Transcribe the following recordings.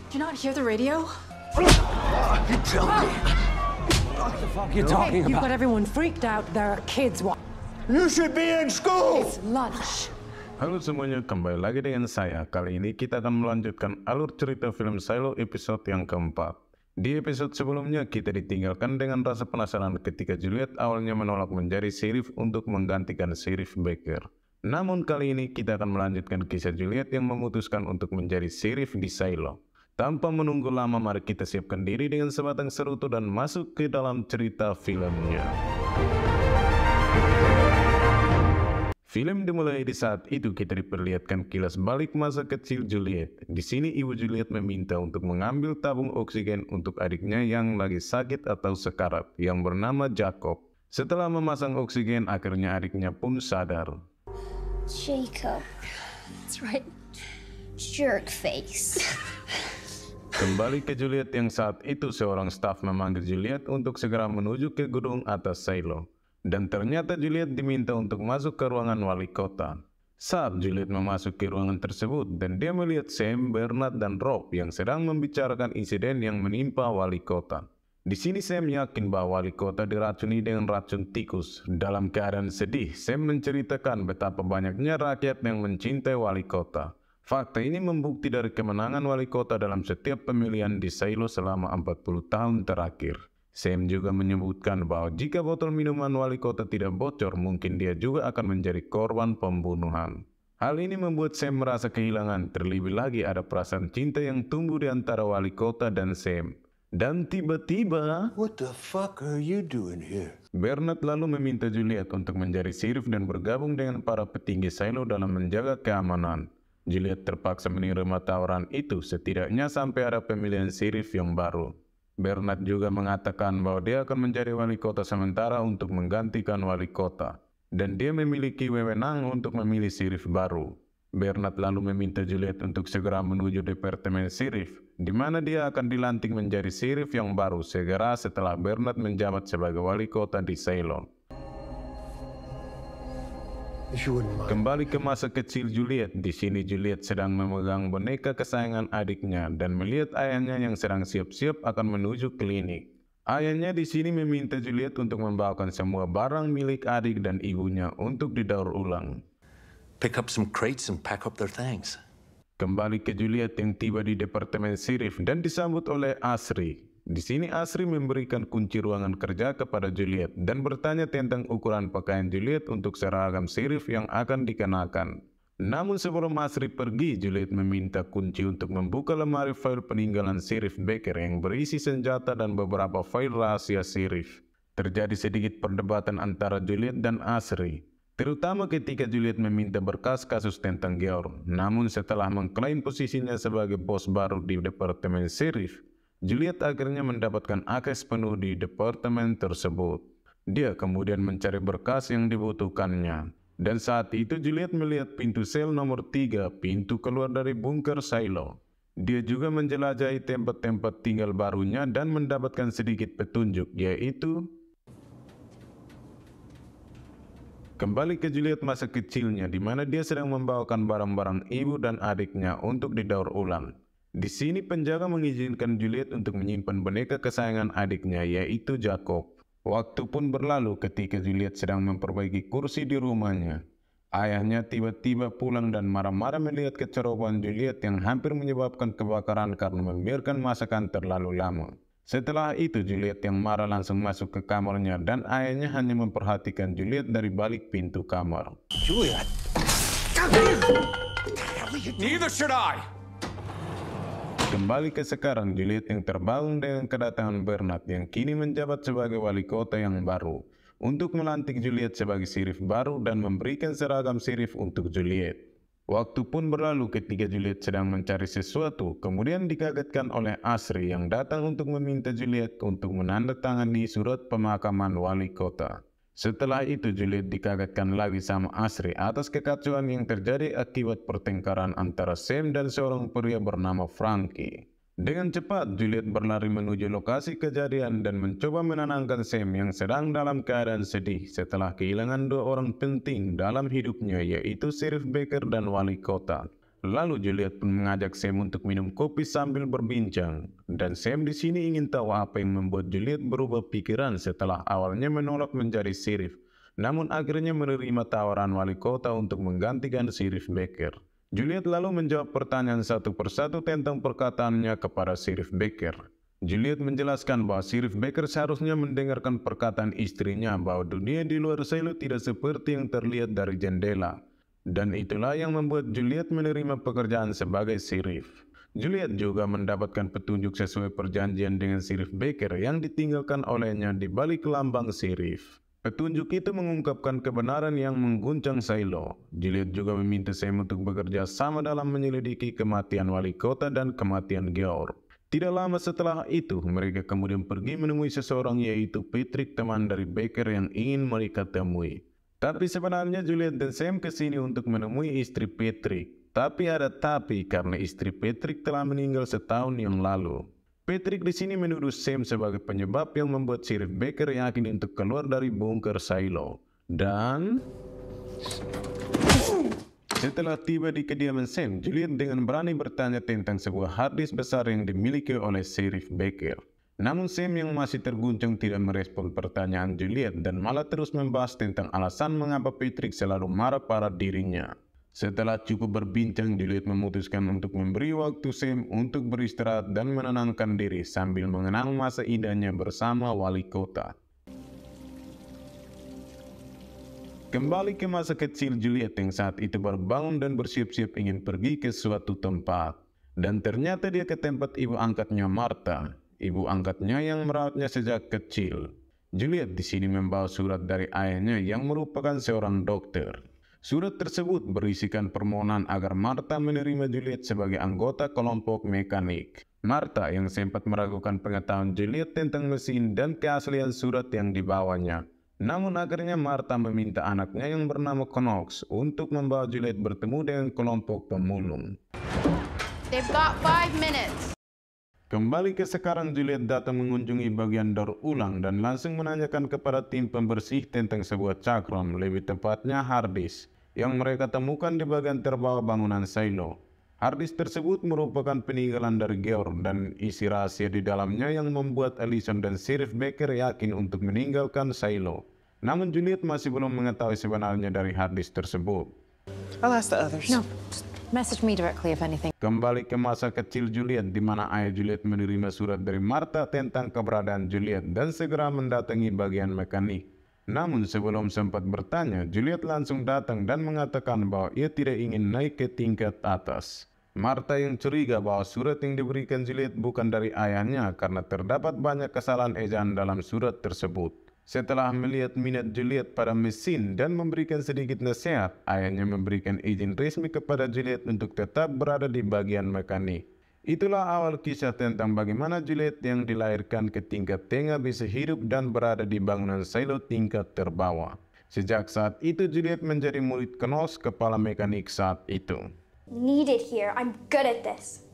Did you not hear the radio? You tell me. What the fuck are you talking You've got about? everyone freaked out. There are kids watching. You should be in school. It's lunch. Halo semuanya, kembali lagi dengan saya. Kali ini kita akan melanjutkan alur cerita film Silo episode yang keempat. Di episode sebelumnya kita ditinggalkan dengan rasa penasaran ketika Juliet awalnya menolak menjadi Sheriff untuk menggantikan Sheriff Baker. Namun kali ini kita akan melanjutkan kisah Juliet yang memutuskan untuk menjadi Sheriff di Silo. Tanpa menunggu lama, mari kita siapkan diri dengan sebatang serutu dan masuk ke dalam cerita filmnya. Film dimulai di saat itu kita diperlihatkan kilas balik masa kecil Juliet. Di sini ibu Juliet meminta untuk mengambil tabung oksigen untuk adiknya yang lagi sakit atau sekarat yang bernama Jacob. Setelah memasang oksigen, akhirnya adiknya pun sadar. Jacob. That's right. Jerk face. Kembali ke Juliet yang saat itu seorang staf memanggil Juliet untuk segera menuju ke gedung atas Silo. Dan ternyata Juliet diminta untuk masuk ke ruangan wali kota. Saat Juliet memasuki ruangan tersebut dan dia melihat Sam, Bernard, dan Rob yang sedang membicarakan insiden yang menimpa wali kota. Di sini Sam yakin bahwa wali kota diracuni dengan racun tikus. Dalam keadaan sedih, Sam menceritakan betapa banyaknya rakyat yang mencintai wali kota. Fakta ini membukti dari kemenangan wali kota dalam setiap pemilihan di Silo selama 40 tahun terakhir. Sam juga menyebutkan bahwa jika botol minuman wali kota tidak bocor, mungkin dia juga akan menjadi korban pembunuhan. Hal ini membuat Sam merasa kehilangan, terlebih lagi ada perasaan cinta yang tumbuh di antara wali kota dan Sam. Dan tiba-tiba, What the fuck are you doing here? Bernard lalu meminta Juliet untuk menjadi sheriff dan bergabung dengan para petinggi Silo dalam menjaga keamanan. Juliet terpaksa menerima tawaran itu setidaknya sampai ada pemilihan sheriff yang baru. Bernard juga mengatakan bahwa dia akan menjadi wali kota sementara untuk menggantikan wali kota. Dan dia memiliki wewenang untuk memilih sheriff baru. Bernard lalu meminta Juliet untuk segera menuju departemen sheriff, di mana dia akan dilantik menjadi sheriff yang baru segera setelah Bernard menjabat sebagai wali kota di Silo. Kembali ke masa kecil Juliet. Di sini Juliet sedang memegang boneka kesayangan adiknya dan melihat ayahnya yang sedang siap-siap akan menuju klinik. Ayahnya di sini meminta Juliet untuk membawakan semua barang milik adik dan ibunya untuk didaur ulang. Pick up some crates and pack up their things. Kembali ke Juliet yang tiba di departemen sheriff dan disambut oleh Asri. Di sini Asri memberikan kunci ruangan kerja kepada Juliet dan bertanya tentang ukuran pakaian Juliet untuk seragam sheriff yang akan dikenakan. Namun sebelum Asri pergi, Juliet meminta kunci untuk membuka lemari file peninggalan Sheriff Baker yang berisi senjata dan beberapa file rahasia sheriff. Terjadi sedikit perdebatan antara Juliet dan Asri, terutama ketika Juliet meminta berkas kasus tentang Georg. Namun setelah mengklaim posisinya sebagai bos baru di departemen sheriff, Juliet akhirnya mendapatkan akses penuh di departemen tersebut. Dia kemudian mencari berkas yang dibutuhkannya. Dan saat itu Juliet melihat pintu sel nomor 3, pintu keluar dari bunker Silo. Dia juga menjelajahi tempat-tempat tinggal barunya dan mendapatkan sedikit petunjuk, yaitu kembali ke Juliet masa kecilnya, di mana dia sedang membawakan barang-barang ibu dan adiknya untuk didaur ulang. Di sini penjaga mengizinkan Juliet untuk menyimpan boneka kesayangan adiknya, yaitu Jacob. Waktu pun berlalu ketika Juliet sedang memperbaiki kursi di rumahnya. Ayahnya tiba-tiba pulang dan marah-marah melihat kecerobohan Juliet yang hampir menyebabkan kebakaran karena membiarkan masakan terlalu lama. Setelah itu Juliet yang marah langsung masuk ke kamarnya dan ayahnya hanya memperhatikan Juliet dari balik pintu kamar. Juliet! Neither should I! Kembali ke sekarang, Juliet yang terbangun dengan kedatangan Bernard yang kini menjabat sebagai wali kota yang baru untuk melantik Juliet sebagai sheriff baru dan memberikan seragam sheriff untuk Juliet. Waktu pun berlalu ketika Juliet sedang mencari sesuatu, kemudian dikagetkan oleh Asri yang datang untuk meminta Juliet untuk menandatangani surat pemakaman wali kota. Setelah itu Juliet dikagetkan lagi sama Asri atas kekacauan yang terjadi akibat pertengkaran antara Sam dan seorang pria bernama Frankie. Dengan cepat Juliet berlari menuju lokasi kejadian dan mencoba menenangkan Sam yang sedang dalam keadaan sedih setelah kehilangan dua orang penting dalam hidupnya, yaitu Sheriff Baker dan wali kota. Lalu Juliet pun mengajak Sam untuk minum kopi sambil berbincang. Dan Sam di sini ingin tahu apa yang membuat Juliet berubah pikiran setelah awalnya menolak menjadi sheriff, namun akhirnya menerima tawaran wali kota untuk menggantikan Sheriff Baker. Juliet lalu menjawab pertanyaan satu persatu tentang perkataannya kepada Sheriff Baker. Juliet menjelaskan bahwa Sheriff Baker seharusnya mendengarkan perkataan istrinya bahwa dunia di luar Silo tidak seperti yang terlihat dari jendela. Dan itulah yang membuat Juliet menerima pekerjaan sebagai sheriff. Juliet juga mendapatkan petunjuk sesuai perjanjian dengan Sheriff Baker yang ditinggalkan olehnya di balik lambang sheriff. Petunjuk itu mengungkapkan kebenaran yang mengguncang Silo. Juliet juga meminta Sam untuk bekerja sama dalam menyelidiki kematian wali kota dan kematian Georg. Tidak lama setelah itu, mereka kemudian pergi menemui seseorang yaitu Patrick, teman dari Baker yang ingin mereka temui. Tapi sebenarnya Juliet dan Sam kesini untuk menemui istri Patrick. Tapi ada tapi karena istri Patrick telah meninggal setahun yang lalu. Patrick di sini menuduh Sam sebagai penyebab yang membuat Sheriff Baker yakin untuk keluar dari bunker Silo. Dan setelah tiba di kediaman Sam, Juliet dengan berani bertanya tentang sebuah harddisk besar yang dimiliki oleh Sheriff Baker. Namun Sam yang masih terguncang tidak merespon pertanyaan Juliet dan malah terus membahas tentang alasan mengapa Patrick selalu marah pada dirinya. Setelah cukup berbincang, Juliet memutuskan untuk memberi waktu Sam untuk beristirahat dan menenangkan diri sambil mengenang masa indahnya bersama wali kota. Kembali ke masa kecil Juliet yang saat itu baru bangun dan bersiap-siap ingin pergi ke suatu tempat. Dan ternyata dia ke tempat ibu angkatnya Martha. Ibu angkatnya yang merawatnya sejak kecil. Juliet di sini membawa surat dari ayahnya yang merupakan seorang dokter. Surat tersebut berisikan permohonan agar Martha menerima Juliet sebagai anggota kelompok mekanik. Martha yang sempat meragukan pengetahuan Juliet tentang mesin dan keaslian surat yang dibawanya. Namun akhirnya Martha meminta anaknya yang bernama Knox untuk membawa Juliet bertemu dengan kelompok pemulung. They've got 5 minutes. Kembali ke sekarang, Juliet datang mengunjungi bagian daur ulang dan langsung menanyakan kepada tim pembersih tentang sebuah cakram, lebih tepatnya harddisk, yang mereka temukan di bagian terbawah bangunan Silo. Harddisk tersebut merupakan peninggalan dari Georg dan isi rahasia di dalamnya yang membuat Allison dan Sheriff Baker yakin untuk meninggalkan Silo. Namun Juliet masih belum mengetahui sebenarnya dari harddisk tersebut. I'll ask the others. No, just message me directly if anything. Kembali ke masa kecil Juliet, di mana ayah Juliet menerima surat dari Martha tentang keberadaan Juliet dan segera mendatangi bagian mekanik. Namun sebelum sempat bertanya, Juliet langsung datang dan mengatakan bahwa ia tidak ingin naik ke tingkat atas. Martha yang curiga bahwa surat yang diberikan Juliet bukan dari ayahnya karena terdapat banyak kesalahan ejaan dalam surat tersebut. Setelah melihat minat Juliet pada mesin dan memberikan sedikit nasihat, ayahnya memberikan izin resmi kepada Juliet untuk tetap berada di bagian mekanik. Itulah awal kisah tentang bagaimana Juliet yang dilahirkan ke tingkat tengah bisa hidup dan berada di bangunan Silo tingkat terbawah. Sejak saat itu Juliet menjadi murid Knox, kepala mekanik saat itu. Need it here. I'm good at this.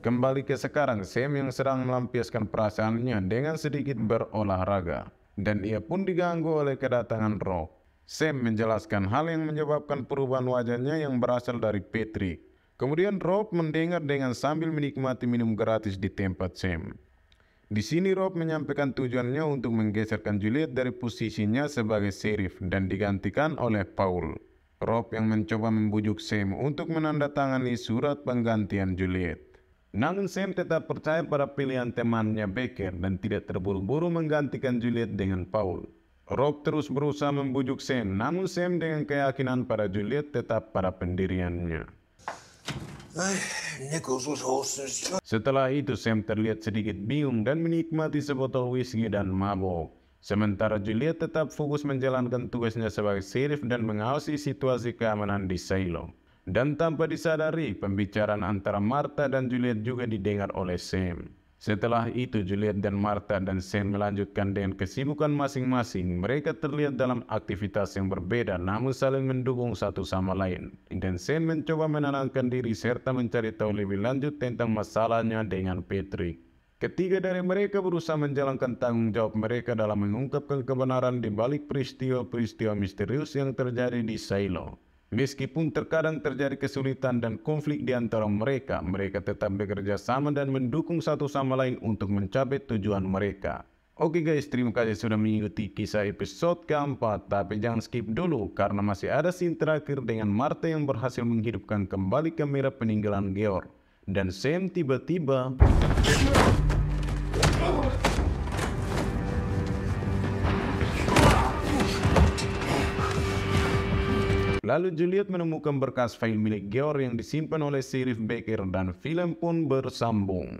Kembali ke sekarang, Sam yang sedang melampiaskan perasaannya dengan sedikit berolahraga. Dan ia pun diganggu oleh kedatangan Rob. Sam menjelaskan hal yang menyebabkan perubahan wajahnya yang berasal dari Patrick. Kemudian Rob mendengar dengan sambil menikmati minum gratis di tempat Sam. Di sini Rob menyampaikan tujuannya untuk menggeserkan Juliet dari posisinya sebagai sheriff dan digantikan oleh Paul. Rob yang mencoba membujuk Sam untuk menandatangani surat penggantian Juliet. Namun Sam tetap percaya pada pilihan temannya Baker dan tidak terburu-buru menggantikan Juliet dengan Paul. Rob terus berusaha membujuk Sam, namun Sam dengan keyakinan pada Juliet tetap pada pendiriannya. Nichols was Holston's. Setelah itu Sam terlihat sedikit bingung dan menikmati sebotol whisky dan mabok. Sementara Juliet tetap fokus menjalankan tugasnya sebagai sheriff dan mengawasi situasi keamanan di Silo. Dan tanpa disadari, pembicaraan antara Martha dan Juliet juga didengar oleh Sam. Setelah itu, Juliet dan Martha dan Sam melanjutkan dengan kesibukan masing-masing. Mereka terlihat dalam aktivitas yang berbeda namun saling mendukung satu sama lain. Dan Sam mencoba menenangkan diri serta mencari tahu lebih lanjut tentang masalahnya dengan Patrick. Ketiga dari mereka berusaha menjalankan tanggung jawab mereka dalam mengungkapkan kebenaran di balik peristiwa-peristiwa misterius yang terjadi di Silo. Meskipun terkadang terjadi kesulitan dan konflik di antara mereka, mereka tetap bekerja sama dan mendukung satu sama lain untuk mencapai tujuan mereka. Oke guys, terima kasih sudah mengikuti kisah episode keempat, tapi jangan skip dulu karena masih ada scene terakhir dengan Martha yang berhasil menghidupkan kembali kamera peninggalan Georg. Dan Sam tiba-tiba lalu Juliet menemukan berkas file milik Georg yang disimpan oleh Sheriff Baker dan film pun bersambung.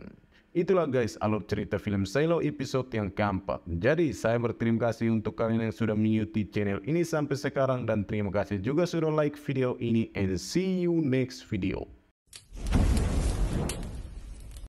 Itulah guys alur cerita film Silo episode yang keempat. Jadi saya berterima kasih untuk kalian yang sudah mengikuti channel ini sampai sekarang dan terima kasih juga sudah like video ini and see you next video.